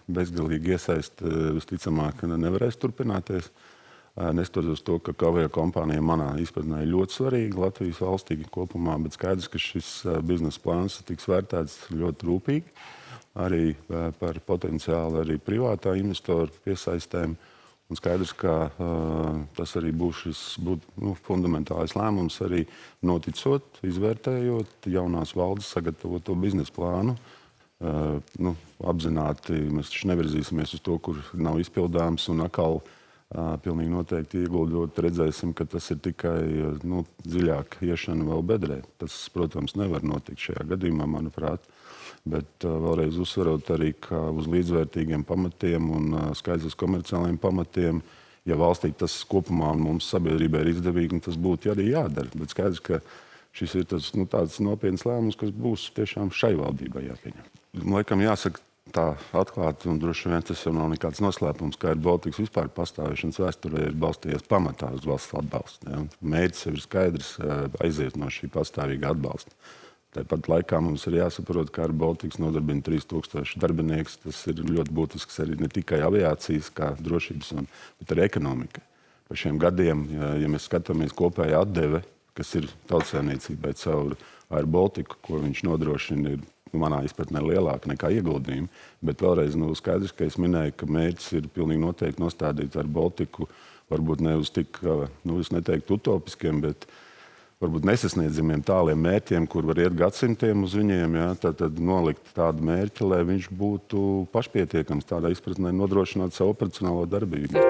bezgalīgi iesaist visticamāk nevarēs turpināties. Neskatoties uz to, ka avio kompānija manā izpratnē ir ļoti svarīga Latvijas valstī kopumā, bet skaidrs, ka šis biznesa plāns tiks vērtēts ļoti rūpīgi, arī par potenciāli arī privātā investoru piesaistēm. Un skaidrs, ka tas arī būs šis fundamentālais lēmums, arī noticot, izvērtējot jaunās valdes sagatavoto biznesa plānu. Apzināti mēs taču nevirzīsimies uz to, kur nav izpildāms, un atkal pilnīgi noteikti ieguldot redzēsim, ka tas ir tikai dziļāk iešana vēl bedrē. Tas, protams, nevar notikt šajā gadījumā, manuprāt. Bet vēlreiz uzsverot arī, ka uz līdzvērtīgiem pamatiem un skaidrs komerciāliem pamatiem, ja valstī tas kopumā un mums sabiedrībai ir izdevīgi, tas būtu arī jādara. Bet skaidrs, ka šis ir tas, tāds nopietns lēmums, kas būs tiešām šai valdībai jāpieņem. Laikam jāsaka tā atklāti, un droši vien tas jau nav nekāds noslēpums, ka Baltikas vispār pastāvēšanas vēsturē ir balstījies pamatā uz valsts atbalstu. Ja? Mērķis jau ir skaidrs aiziet no šī pastāvīga atbalsta. Tāpat laikā mums ir jāsaprot, ka Baltikas nodarbina 3000 darbinieks. Tas ir ļoti būtisks arī ne tikai aviācijas kā drošības, bet arī ekonomika. Par šiem gadiem, ja mēs skatāmies kopējā atdeve, kas ir tautssaimniecībai caur Air Baltiku, ko viņš nodrošina, ir manā izpratnē lielāka nekā ieguldījumi. Bet vēlreiz skaidrs, ka es minēju, ka mērķis ir pilnīgi noteikti nostādīt Air Baltiku, varbūt ne uz tik, es neteiktu utopiskiem, bet varbūt nesasniedzamiem tāliem mērķiem, kur var iet gadsimtiem uz viņiem, tad nolikt tādu mērķi, lai viņš būtu pašpietiekams tādā izpratnē nodrošināt savu operacionālo darbību.